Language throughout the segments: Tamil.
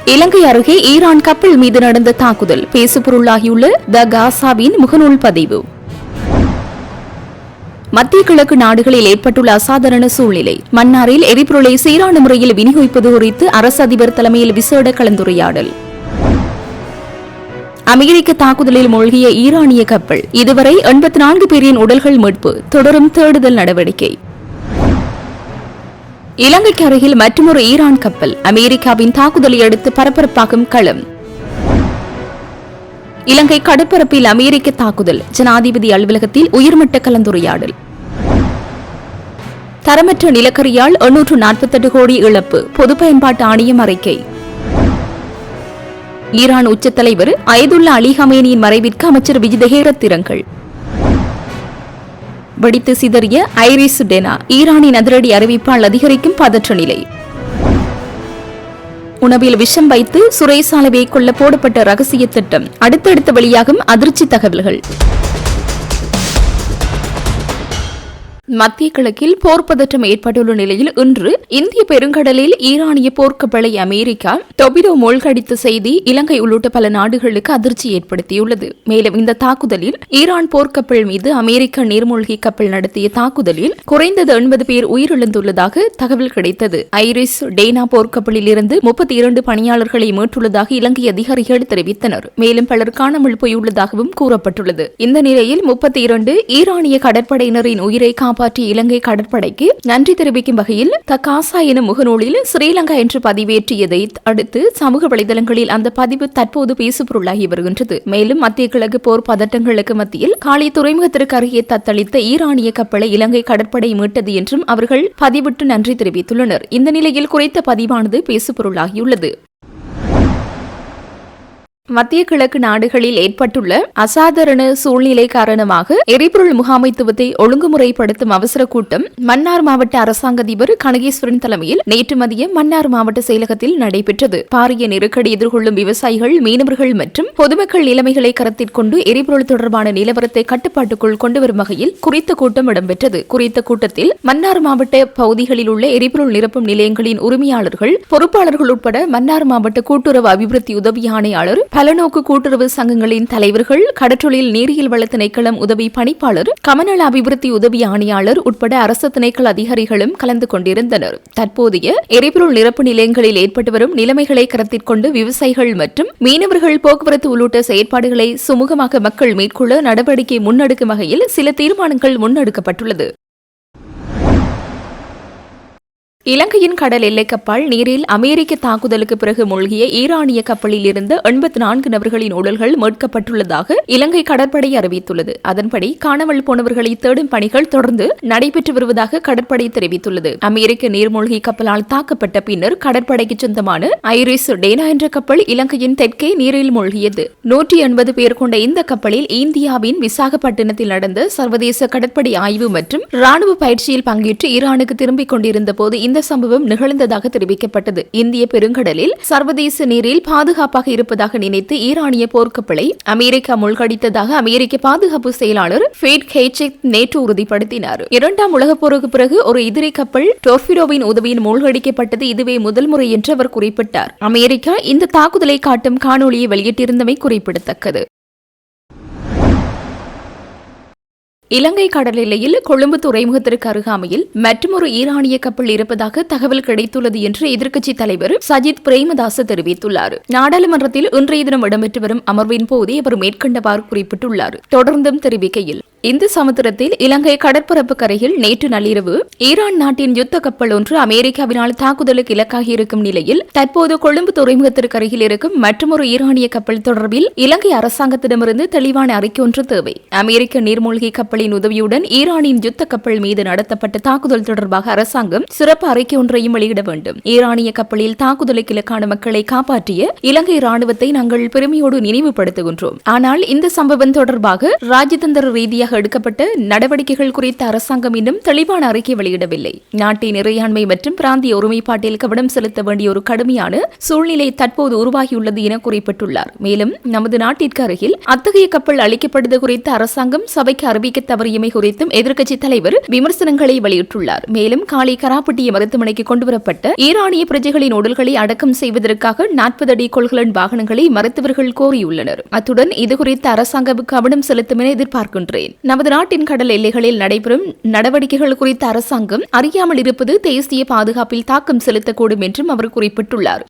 இலங்கை அருகே ஈரான் கப்பல் மீது நடந்த தாக்குதல் பேசுபொருளாகியுள்ள த காசாவின் முகநூல் பதிவு. மத்திய கிழக்கு நாடுகளில் ஏற்பட்டுள்ள அசாதாரண சூழ்நிலை, மன்னாரில் எரிபொருளை சீரான முறையில் விநியோகிப்பது குறித்து அரசு அதிபர் தலைமையில் விசேட கலந்துரையாடல். அமெரிக்க தாக்குதலில் மூழ்கிய ஈரானிய கப்பல், இதுவரை 84 பேரின் உடல்கள் மீட்பு, தொடரும் தேடுதல் நடவடிக்கை. இலங்கைக்கு அருகில் மற்றொரு ஈரான் கப்பல், அமெரிக்காவின் தாக்குதலை அடுத்து பரபரப்பாகும் களம். இலங்கை கடற்பரப்பில் அமெரிக்க தாக்குதல், ஜனாதிபதி அலுவலகத்தில் உயர்மட்ட கலந்துரையாடல். தரமற்ற நிலக்கரியால் 848 கோடி இழப்பு, பொது பயன்பாட்டு ஆணையம் அறிக்கை. ஈரான் உச்ச தலைவர் அயதுல்லா அலி ஹமேனியின் மறைவிற்கு அமைச்சர் விஜிதஹேரத் இரங்கல். வெடித்து சிதறிய ஐரிஸ் டெனா, ஈரானின் அதிரடி அறிவிப்பால் அதிகரிக்கும் பதற்ற நிலை. உணவில் விஷம் வைத்து சுரேசாலவை கொள்ள போடப்பட்ட ரகசிய திட்டம், அடுத்தடுத்து வெளியாகும் அதிர்ச்சி தகவல்கள். மத்திய கிழக்கில் போர் பதற்றம் ஏற்பட்டுள்ள நிலையில் இன்று இந்திய பெருங்கடலில் ஈரானிய போர்க்கப்பலை அமெரிக்கா டொபிடோ மூழ்கடித்த செய்தி இலங்கை உள்ளிட்ட பல நாடுகளுக்கு அதிர்ச்சி ஏற்படுத்தியுள்ளது. மேலும் இந்த தாக்குதலில் ஈரான் போர்க்கப்பல் மீது அமெரிக்க நீர்மூழ்கி கப்பல் நடத்திய தாக்குதலில் குறைந்தது 80 பேர் உயிரிழந்துள்ளதாக தகவல் கிடைத்தது. ஐரிஸ் டேனா போர்க்கப்பலில் இருந்து 32 பணியாளர்களை மீட்டுள்ளதாக இலங்கை அதிகாரிகள் தெரிவித்தனர். மேலும் பலர் காணாமல் போயுள்ளதாகவும் கூறப்பட்டுள்ளது. இந்த நிலையில் 32 ஈரானிய கடற்படையினரின் உயிரை காப்பாற்றிய இலங்கை கடற்படைக்கு நன்றி தெரிவிக்கும் வகையில் த காசா எனும் முகநூலில் ஸ்ரீலங்கா என்று பதிவேற்றியதை அடுத்து சமூக வலைதளங்களில் அந்த பதிவு தற்போது பேசுபொருளாகி வருகின்றது. மேலும் மத்திய கிழக்கு போர் பதட்டங்களுக்கு மத்தியில் காலி துறைமுகத்திற்கு அருகே தத்தளித்த ஈரானிய கப்பலை இலங்கை கடற்படை மீட்டது என்றும் அவர்கள் பதிவிட்டு நன்றி தெரிவித்துள்ளனர். இந்த நிலையில் குறித்த பதிவானது பேசுபொருளாகியுள்ளது. மத்திய கிழக்கு நாடுகளில் ஏற்பட்டுள்ள அசாதாரண சூழ்நிலை காரணமாக எரிபொருள் முகாமைத்துவத்தை ஒழுங்குமுறைப்படுத்தும் அவசர கூட்டம் மன்னார் மாவட்ட அரசாங்க அதிபர் கனகேஸ்வரன் தலைமையில் நேற்று மதியம் மன்னார் மாவட்ட செயலகத்தில் நடைபெற்றது. பாரிய நெருக்கடி எதிர்கொள்ளும் விவசாயிகள், மீனவர்கள் மற்றும் பொதுமக்கள் நிலைமைகளை கருத்தில் கொண்டு எரிபொருள் தொடர்பான நிலவரத்தை கட்டுப்பாட்டுக்குள் கொண்டுவரும் வகையில் குறித்த கூட்டம் இடம்பெற்றது. குறித்த கூட்டத்தில் மன்னார் மாவட்ட பகுதிகளில் உள்ள எரிபொருள் நிரப்பும் நிலையங்களின் உரிமையாளர்கள், பொறுப்பாளர்கள் உட்பட மன்னார் மாவட்ட கூட்டுறவு அபிவிருத்தி உதவி ஆணையாளர், பலநோக்கு கூட்டுறவு சங்கங்களின் தலைவர்கள், கடற்றொழில் நீரியல் வள திணைக்களம் உதவி பணிப்பாளர், கமநல அபிவிருத்தி உதவி ஆணையாளர் உட்பட அரசு திணைக்கள அதிகாரிகளும் கலந்து கொண்டிருந்தனர். தற்போதைய எரிபொருள் நிரப்பு நிலையங்களில் ஏற்பட்டு வரும் நிலைமைகளை கருத்தில் கொண்டு விவசாயிகள் மற்றும் மீனவர்கள் போக்குவரத்து உள்ளிட்ட செயற்பாடுகளை சுமூகமாக மக்கள் மேற்கொள்ள நடவடிக்கை முன்னெடுக்கும் வகையில் சில தீர்மானங்கள் முன்னெடுக்கப்பட்டுள்ளது. இலங்கையின் கடல் எல்லைக்கப்பால் நீரில் அமெரிக்க தாக்குதலுக்கு பிறகு மூழ்கிய ஈரானிய கப்பலில் இருந்து 84 நபர்களின் உடல்கள் மீட்கப்பட்டுள்ளதாக இலங்கை கடற்படை அறிவித்துள்ளது. அதன்படி காணாமல் போனவர்களை தேடும் பணிகள் தொடர்ந்து நடைபெற்று வருவதாக கடற்படை தெரிவித்துள்ளது. அமெரிக்க நீர்மூழ்கி கப்பலால் தாக்கப்பட்ட பின்னர் கடற்படைக்கு சொந்தமான ஐரிஸ் டேனா என்ற கப்பல் இலங்கையின் தெற்கே நீரில் மூழ்கியது. 180 பேர் கொண்ட இந்த கப்பலில் இந்தியாவின் விசாகப்பட்டினத்தில் நடந்த சர்வதேச கடற்படை ஆய்வு மற்றும் ராணுவ பயிற்சியில் பங்கேற்று ஈரானுக்கு திரும்பிக் கொண்டிருந்த போது இந்த சம்பவம் நிகழ்ந்ததாக தெரிவிக்கப்பட்டது. இந்திய பெருங்கடலில் சர்வதேச நீரில் பாதுகாப்பாக இருப்பதாக நினைத்து ஈரானிய போர்க்கப்பலை அமெரிக்கா மூழ்கடித்ததாக அமெரிக்க பாதுகாப்பு செயலாளர் ஃபேட் ஹேச்செக் நேற்று உறுதிப்படுத்தினார். 2ஆம் உலகப் போருக்கு பிறகு ஒரு எதிரி கப்பல் டொர்பிடோவின் உதவியின் மூழ்கடிக்கப்பட்டது இதுவே முதல் முறை என்று அவர் குறிப்பிட்டார். அமெரிக்கா இந்த தாக்குதலை காட்டும் காணொலியை வெளியிட்டிருந்தமை குறிப்பிடத்தக்கது. இலங்கை கடல் எல்லையில் கொழும்பு துறைமுகத்திற்கு அருகாமையில் மற்றொரு ஈரானிய கப்பல் இருப்பதாக தகவல் கிடைத்துள்ளது என்று எதிர்க்கட்சித் தலைவர் சஜித் பிரேமதாச தெரிவித்துள்ளார். நாடாளுமன்றத்தில் இன்றைய தினம் இடம்பெற்று வரும் அமர்வின் போதே அவர் மேற்கண்டவாறு குறிப்பிட்டுள்ளார். தொடர்ந்தும் தெரிவிக்கையில், இந்த சமுத்திரத்தில் இலங்கை கடற்பரப்பு கரையில் நேற்று நள்ளிரவு ஈரான் நாட்டின் யுத்த கப்பல் ஒன்று அமெரிக்காவினால் தாக்குதலுக்கு இலக்காகி இருக்கும் நிலையில் தற்போது கொழும்பு துறைமுகத்திற்கு அருகில் இருக்கும் மற்றொரு ஈரானிய கப்பல் தொடர்பில் இலங்கை அரசாங்கத்திடமிருந்து தெளிவான அறிக்கை ஒன்று தேவை. அமெரிக்க நீர்மூழ்கி கப்பலின் உதவியுடன் ஈரானின் யுத்த கப்பல் மீது நடத்தப்பட்ட தாக்குதல் தொடர்பாக அரசாங்கம் சிறப்பு அறிக்கை ஒன்றையும் வெளியிட வேண்டும். ஈரானிய கப்பலில் தாக்குதலுக்கு இலக்கான மக்களை காப்பாற்றிய இலங்கை ராணுவத்தை நாங்கள் பெருமையோடு நினைவுபடுத்துகின்றோம். ஆனால் இந்த சம்பவம் தொடர்பாக ராஜதந்திர ரீதியாக ரீதியாக எடுக்கப்பட்ட நடவடிக்கைகள் குறித்த அரசாங்கம் இன்னும் தெளிவான அறிக்கை வெளியிடவில்லை. நாட்டின் இறையாண்மை மற்றும் பிராந்திய ஒருமைப்பாட்டில் கவனம் செலுத்த வேண்டிய ஒரு கடுமையான சூழ்நிலை தற்போது உருவாகியுள்ளது என குறிப்பிட்டுள்ளார். மேலும் நமது நாட்டிற்கு அருகில் அத்தகைய கப்பல் அளிக்கப்படுவது குறித்த அரசாங்கம் சபைக்கு அறிவிக்க தவறியமை குறித்தும் எதிர்க்கட்சித் தலைவர் விமர்சனங்களை வெளியிட்டுள்ளார். மேலும் காலை கராப்பட்டிய மருத்துவமனைக்கு கொண்டுவரப்பட்ட ஈரானிய பிரஜைகளின் உடல்களை அடக்கம் செய்வதற்காக 40 அடி கொள்கலன் வாகனங்களை மருத்துவர்கள் கோரியுள்ளனர். அத்துடன் இதுகுறித்து அரசாங்கம் கவனம் செலுத்தும் என எதிர்பார்க்கின்றேன். நமது நாட்டின் கடல் எல்லைகளில் நடைபெறும் நடவடிக்கைகள் குறித்த அரசாங்கம் அறியாமல் இருப்பது தேசிய பாதுகாப்பில் தாக்கம் செலுத்தக்கூடும் என்றும் அவர் குறிப்பிட்டுள்ளார்.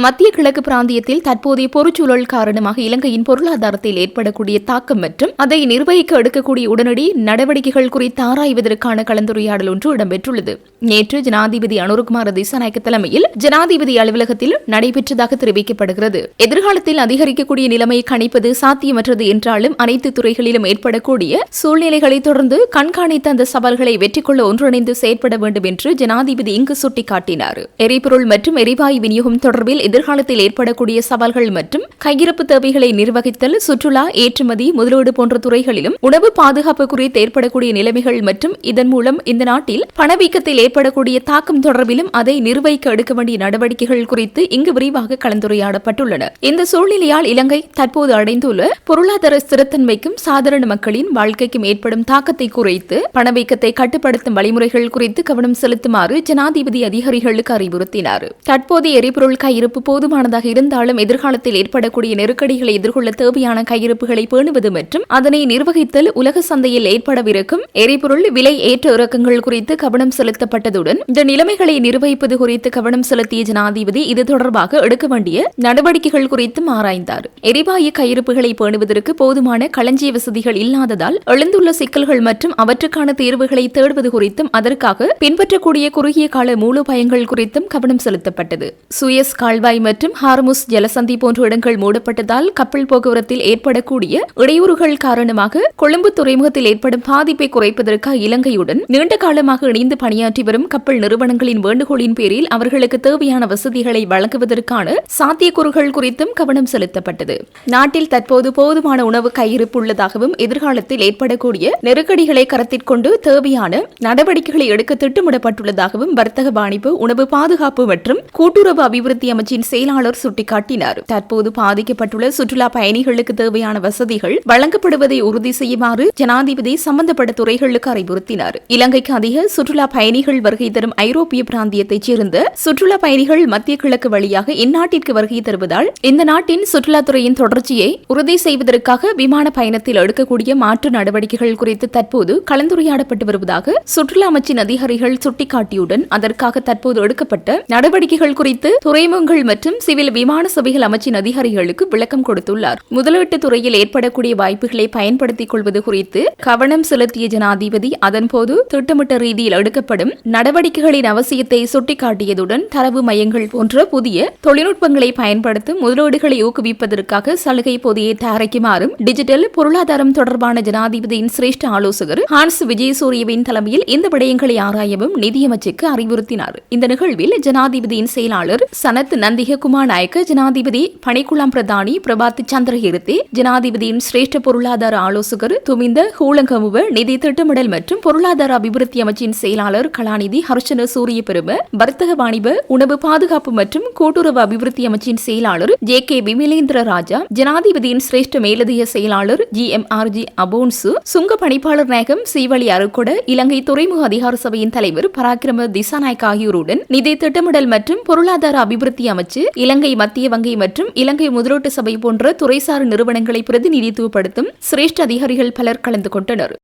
மத்திய கிழக்கு பிராந்தியத்தில் தற்போதைய பொருச்சூழல் காரணமாக இலங்கையின் பொருளாதாரத்தில் ஏற்படக்கூடிய தாக்கம் மற்றும் அதை நிர்வகிக்க எடுக்கக்கூடிய உடனடி நடவடிக்கைகள் குறித்து ஆராய்வதற்கான கலந்துரையாடல் ஒன்று இடம்பெற்றுள்ளது. நேற்று ஜனாதிபதி அனுரகுமார திசாநாயக்க தலைமையில் ஜனாதிபதி அலுவலகத்தில் நடைபெற்றதாக தெரிவிக்கப்படுகிறது. எதிர்காலத்தில் அதிகரிக்கக்கூடிய நிலைமையை கணிப்பது சாத்தியமற்றது என்றாலும் அனைத்து துறைகளிலும் ஏற்படக்கூடிய சூழ்நிலைகளை தொடர்ந்து கண்காணித்த அந்த சவால்களை வெற்றி கொள்ள ஒன்றிணைந்து செயற்பட வேண்டும் என்று ஜனாதிபதி இங்கு சுட்டிக்காட்டினார். எரிபொருள் மற்றும் எரிவாயு விநியோகம் தொடர்பில் எதிர்காலத்தில் ஏற்படக்கூடிய சவால்கள் மற்றும் கையிருப்பு தேவைகளை நிர்வகித்தல், சுற்றுலா, ஏற்றுமதி, முதலீடு போன்ற துறைகளிலும் உணவு பாதுகாப்பு குறித்து ஏற்படக்கூடிய நிலைமைகள் மற்றும் இதன் மூலம் இந்த நாட்டில் பணவீக்கத்தில் ஏற்படக்கூடிய தாக்கம் தொடர்பிலும் அதை நிர்வகிக்க எடுக்க வேண்டிய நடவடிக்கைகள் குறித்து இங்கு விரிவாக கலந்துரையாடப்பட்டுள்ளன. இந்த சூழ்நிலையால் இலங்கை தற்போது அடைந்துள்ள பொருளாதார ஸ்திரத்தன்மைக்கும் சாதாரண மக்களின் வாழ்க்கைக்கும் ஏற்படும் தாக்கத்தை குறைத்து பணவீக்கத்தை கட்டுப்படுத்தும் வழிமுறைகள் குறித்து கவனம் செலுத்துமாறு ஜனாதிபதி அதிகாரிகளுக்கு அறிவுறுத்தினார். தற்போதைய எரிபொருள் கையிருப்பு போதுமானதாக இருந்தாலும் எதிர்காலத்தில் ஏற்படக்கூடிய நெருக்கடிகளை எதிர்கொள்ள தேவையான கையிருப்புகளை பேணுவது மற்றும் அதனை நிர்வகித்தல், உலக சந்தையில் ஏற்படவிருக்கும் எரிபொருள் விலை ஏற்ற இறக்கங்கள் குறித்து கவனம் செலுத்தப்பட்டதுடன் இந்த நிலைமைகளை நிர்வகிப்பது குறித்து கவனம் செலுத்திய ஜனாதிபதி இது தொடர்பாக எடுக்க வேண்டிய நடவடிக்கைகள் குறித்தும் ஆராய்ந்தார். எரிவாயு கையிருப்புகளை பேணுவதற்கு போதுமான களஞ்சிய வசதிகள் இல்லாததால் எழுந்துள்ள சிக்கல்கள் மற்றும் அவற்றுக்கான தீர்வுகளை தேடுவது குறித்தும் அதற்காக பின்பற்றக்கூடிய குறுகிய கால மூலோபாயங்கள் குறித்தும் கவனம் செலுத்தப்பட்டது. சுயஸ் கால்வாய் மற்றும் ஹார்முஸ் ஜலசந்தி போன்ற இடங்கள் மூடப்பட்டதால் கப்பல் போக்குவரத்தில் ஏற்படக்கூடிய இடையூறுகள் காரணமாக கொழும்பு துறைமுகத்தில் ஏற்படும் பாதிப்பை குறைப்பதற்காக இலங்கையுடன் நீண்ட காலமாக இணைந்து பணியாற்றி வரும் கப்பல் நிறுவனங்களின் வேண்டுகோளின் பேரில் அவர்களுக்கு தேவையான வசதிகளை வழங்குவதற்கான சாத்தியக்கூறுகள் குறித்தும் கவனம் செலுத்தப்பட்டது. நாட்டில் தற்போது போதுமான உணவு கையிருப்பு உள்ளதாகவும் எதிர்காலத்தில் ஏற்படக்கூடிய நெருக்கடிகளை கருத்தில் கொண்டு தேவையான நடவடிக்கைகளை எடுக்க திட்டமிடப்பட்டுள்ளதாகவும் வர்த்தக வாணிபு, உணவு பாதுகாப்பு மற்றும் கூட்டுறவு அபிவிருத்தி அமைச்சின் செயலாளர் சுட்டிக்காட்டினார். தற்போது பாதிக்கப்பட்டுள்ள சுற்றுலா பயணிகளுக்கு தேவையான வசதிகள் வழங்கப்படுவதை உறுதி செய்யுமாறு ஜனாதிபதி சம்பந்தப்பட்ட துறைகளுக்கு அறிவுறுத்தினார். இலங்கைக்கு அதிக சுற்றுலா பயணிகள் வருகை தரும் ஐரோப்பிய பிராந்தியத்தைச் சேர்ந்த சுற்றுலா பயணிகள் மத்திய கிழக்கு வழியாக இந்நாட்டிற்கு வருகை தருவதால் இந்த நாட்டின் சுற்றுலாத்துறையின் தொடர்ச்சியை உறுதி செய்வதற்காக விமான பயணத்தில் எடுக்கக்கூடிய மாற்று நடவடிக்கைகள் குறித்து தற்போது கலந்துரையாடப்பட்டு வருவதாக சுற்றுலா அமைச்சின் அதிகாரிகள் சுட்டிக்காட்டியுடன் அதற்காக தற்போது எடுக்கப்பட்ட நடவடிக்கைகள் குறித்து துறைமுகங்கள் மற்றும் சிவில் விமான சபைகள் அமைச்சின் அதிகாரிகளுக்கு விளக்கம் கொடுத்துள்ளார். முதலீட்டு துறையில் ஏற்படக்கூடிய வாய்ப்புகளை பயன்படுத்திக் கொள்வது குறித்து கவனம் செலுத்திய ஜனாதிபதி அதன்போது திட்டமிட்ட ரீதியில் எடுக்கப்படும் நடவடிக்கைகளின் அவசியத்தை சுட்டிக்காட்டியதுடன் தரவு மையங்கள் போன்ற புதிய தொழில்நுட்பங்களை பயன்படுத்தும் முதலீடுகளை ஊக்குவிப்பதற்காக சலுகை பொதியை தயாரிக்குமாறும் டிஜிட்டல் பொருளாதாரம் தொடர்பான ஜனாதிபதியின் சிரேஷ்ட ஆலோசகர் ஹான்ஸ் விஜயசூரியவின் தலைமையில் இந்த விடயங்களை ஆராயவும் நிதியமைச்சுக்கு அறிவுறுத்தினார். இந்த நிகழ்வில் ஜனாதிபதியின் செயலாளர் சனத் நந்திக குமார் நாயக்க, ஜனாதிபதி பணிக்குளம் பிரதானி பிரபாத் சந்திரகீர்த்தி, ஜனாதிபதியின் சிரேஷ்ட பொருளாதார ஆலோசகர் துமிந்த ஹூலங்கமுவ, நிதி திட்டமிடல் மற்றும் பொருளாதார அபிவிருத்தி அமைச்சின் செயலாளர் கலாநிதி ஹர்ஷன சூரிய பெரும, வர்த்தக வாணிப, உணவு பாதுகாப்பு மற்றும் கூட்டுறவு அபிவிருத்தி அமைச்சின் செயலாளர் ஜே.கே. விமலேந்திர ராஜா, ஜனாதிபதியின் சிரேஷ்ட மேலதிக செயலாளர் ஜி.எம்.ஆர்.ஜி. அபோன்சு, சுங்க பணிப்பாளர் நாயகம் சீவலி அருக்கொட, இலங்கை துறைமுக அதிகார சபையின் தலைவர் பராக்கிரம திசாநாயக் ஆகியோருடன் நிதி திட்டமிடல் மற்றும் பொருளாதார அபிவிருத்தி அமைச்சு, இலங்கை மத்திய வங்கி மற்றும் இலங்கை முதலீட்டு சபை போன்ற துறைசார் நிறுவனங்களை பிரதிநிதித்துவப்படுத்தும் சிரேஷ்ட அதிகாரிகள் பலர் கலந்து கொண்டனர்.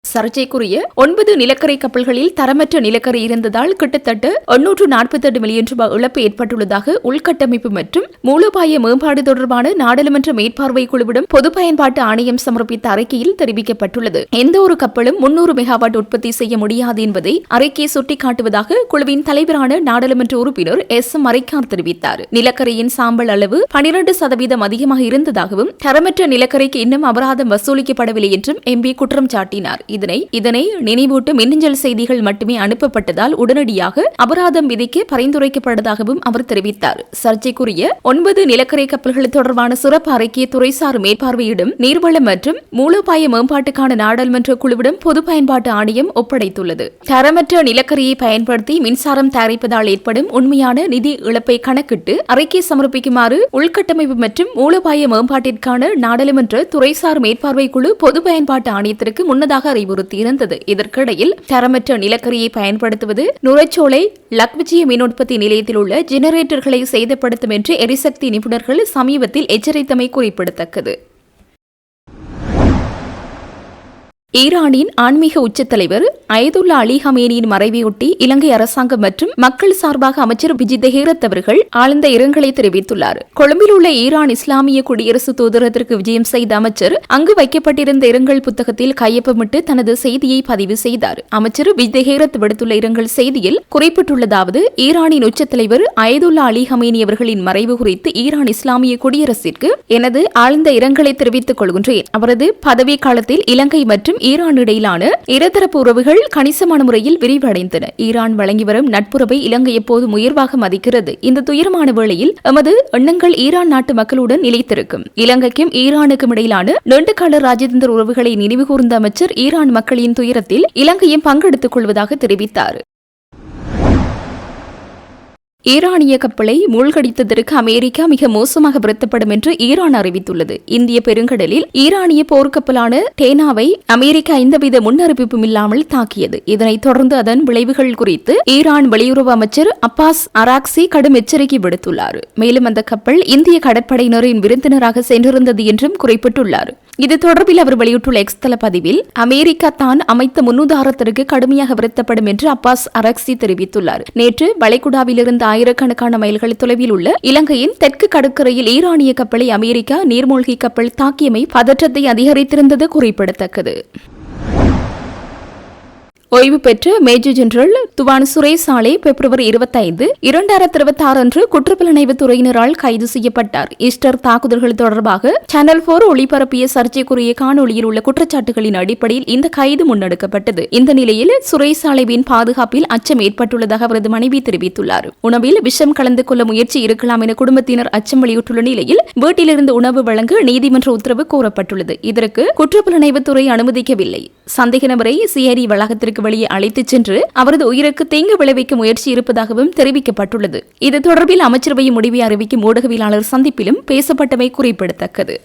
சர்ச்சைக்குரிய 9 நிலக்கரை கப்பல்களில் தரமற்ற நிலக்கரி இருந்ததால் கிட்டத்தட்ட 848 மில்லியன் ரூபாய் இழப்பு ஏற்பட்டுள்ளதாக உள்கட்டமைப்பு மற்றும் மூலோபாய மேம்பாடு தொடர்பான நாடாளுமன்ற மேற்பார்வை குழுவிடம் பொது பயன்பாட்டு ஆணையம் சமர்ப்பித்த அறிக்கையில் தெரிவிக்கப்பட்டுள்ளது. எந்த ஒரு கப்பலும் 300 மெகாவாட் உற்பத்தி செய்ய முடியாது என்பதை அறிக்கை சுட்டிக்காட்டுவதாக குழுவின் தலைவரான நாடாளுமன்ற உறுப்பினர் எஸ்.எம். மரைக்கார் தெரிவித்தார். நிலக்கரியின் சாம்பல் அளவு 12% அதிகமாக இருந்ததாகவும் தரமற்ற நிலக்கரிக்கு இன்னும் அபராதம் வசூலிக்கப்படவில்லை என்றும் எம்பி குற்றம் சாட்டினார். இதனை சோதனை. இதனை நினைவூட்டும் மின்னஞ்சல் செய்திகள் மட்டுமே அனுப்பப்பட்டதால் உடனடியாக அபராதம் விதிக்க பரிந்துரைக்கப்பட்டதாகவும் அவர் தெரிவித்தார். சர்ச்சைக்குரிய 9 நிலக்கரை கப்பல்கள் தொடர்பான சிறப்பு அறிக்கையை துறைசார் மேற்பார்வையிடும் நீர்வளம் மற்றும் மூலோபாய மேம்பாட்டுக்கான நாடாளுமன்ற குழுவிடம் பொது பயன்பாட்டு ஆணையம் ஒப்படைத்துள்ளது. தரமற்ற நிலக்கரியை பயன்படுத்தி மின்சாரம் தயாரிப்பதால் ஏற்படும் உண்மையான நிதி இழப்பை கணக்கிட்டு அறிக்கை சமர்ப்பிக்குமாறு உள்கட்டமைப்பு மற்றும் மூலோபாய மேம்பாட்டிற்கான நாடாளுமன்ற துறைசார் மேற்பார்வை குழு பொது பயன்பாட்டு ஆணையத்திற்கு முன்னதாக அறிவுறுத்தியிருந்தது. இதற்கிடையில் தரமற்ற நிலக்கரியை பயன்படுத்துவது நுரைச்சோலை லக்விஜிய மின் உற்பத்தி நிலையத்தில் உள்ள ஜெனரேட்டர்களை சேதப்படுத்தும் என்று எரிசக்தி நிபுணர்கள் சமீபத்தில் எச்சரித்தமை குறிப்பிடத்தக்கது. ஈரானின் ஆன்மீக உச்சத்தலைவர் அயதுல்லா அலி ஹமேனியின் மறைவையொட்டி இலங்கை அரசாங்கம் மற்றும் மக்கள் சார்பாக அமைச்சர் விஜித் ஹேரத் அவர்கள் ஆழ்ந்த இரங்கலை தெரிவித்துள்ளார். கொழும்பில் உள்ள ஈரான் இஸ்லாமிய குடியரசு தூதரகத்திற்கு விஜயம் செய்த அமைச்சர் அங்கு வைக்கப்பட்டிருந்த இரங்கல் புத்தகத்தில் கையொப்பமிட்டு தனது செய்தியை பதிவு செய்தார். அமைச்சர் விஜித் ஹேரத் விடுத்துள்ள இரங்கல் செய்தியில் குறிப்பிட்டுள்ளதாவது: ஈரானின் உச்சத்தலைவர் அயதுல்லா அலி ஹமேனி அவர்களின் மறைவு குறித்து ஈரான் இஸ்லாமிய குடியரசிற்கு எனது ஆழ்ந்த இரங்கலை தெரிவித்துக் கொள்கின்றேன். அவரது பதவி காலத்தில் இலங்கை மற்றும் ஈரான் இடையிலான இருதரப்பு உறவுகள் கணிசமான முறையில் விரிவடைந்தன. ஈரான் வழங்கி வரும் நட்புறவை இலங்கை எப்போதும் உயர்வாக மதிக்கிறது. இந்த துயரமான வேளையில் எமது எண்ணங்கள் ஈரான் நாட்டு மக்களுடன் நிலைத்திருக்கும். இலங்கைக்கும் ஈரானுக்கும் இடையிலான நீண்டகால ராஜதந்திர உறவுகளை நினைவுகூர்ந்த அமைச்சர் ஈரான் மக்களின் துயரத்தில் இலங்கையும் பங்கெடுத்துக் கொள்வதாக தெரிவித்தார். ஈரானிய கப்பலை மூழ்கடித்ததற்கு அமெரிக்கா மிக மோசமாக வருத்தப்படும் என்று ஈரான் அறிவித்துள்ளது. இந்திய பெருங்கடலில் ஈரானிய போர்க்கப்பலான டேனாவை அமெரிக்கா எந்தவித முன்னறிவிப்பும் இல்லாமல் தாக்கியது. இதனைத் தொடர்ந்து அதன் விளைவுகள் குறித்து ஈரான் வெளியுறவு அமைச்சர் அப்பாஸ் அராக்சி கடும் எச்சரிக்கை விடுத்துள்ளார். மேலும் அந்த கப்பல் இந்திய கடற்படையினரின் விருந்தினராக சென்றிருந்தது என்றும் குறிப்பிட்டுள்ளார். இது தொடர்பில் அவர் வெளியிட்டுள்ள எக்ஸ் தள பதிவில் அமெரிக்கா தான் அமைத்த முன்னுதாரணத்திற்கு கடுமையாக வருத்தப்படும் என்று அப்பாஸ் அரக்சி தெரிவித்துள்ளார். நேற்று வளைகுடாவிலிருந்து ஆயிரக்கணக்கான மைல்கள் தொலைவில் உள்ள இலங்கையின் தெற்கு கடற்கரையில் ஈரானிய கப்பலை அமெரிக்கா நீர்மூழ்கி கப்பல் தாக்கியமை பதற்றத்தை அதிகரித்திருந்தது குறிப்பிடத்தக்கது. ஓய்வு பெற்ற மேஜர் ஜெனரல் துவான் சுரேஷ் சாலே பிப்ரவரி 25, 2026 அன்று குற்றப்புலனாய்வு துறையினரால் கைது செய்யப்பட்டார். ஈஸ்டர் தாக்குதல்கள் தொடர்பாக சேனல் 4 ஒளிபரப்பிய சர்ச்சைக்குரிய காணொலியில் உள்ள குற்றச்சாட்டுகளின் அடிப்படையில் இந்த கைது முன்னெடுக்கப்பட்டது. இந்த நிலையில் சுரேஷ் சாலேவின் பாதுகாப்பில் அச்சம் ஏற்பட்டுள்ளதாக அவரது மனைவி தெரிவித்துள்ளார். உணவில் விஷம் கலந்து கொள்ள முயற்சி இருக்கலாம் என குடும்பத்தினர் அச்சம் வெளியிட்டுள்ள நிலையில் வீட்டிலிருந்து உணவு வழங்க நீதிமன்ற உத்தரவு கோரப்பட்டுள்ளது. இதற்கு குற்றப்புலனாய்வு துறை அனுமதிக்கவில்லை. சந்தேக நபரை சிஐடி வளாகத்திற்கு வெளியே அழைத்துச் சென்று அவரது உயிருக்கு தீங்கு விளைவிக்க முயற்சி இருப்பதாகவும் தெரிவிக்கப்பட்டுள்ளது. இது தொடர்பில் அமைச்சரவை முடிவை அறிவிக்கும் ஊடகவியலாளர் சந்திப்பிலும் பேசப்பட்டமை குறிப்பிடத்தக்கது.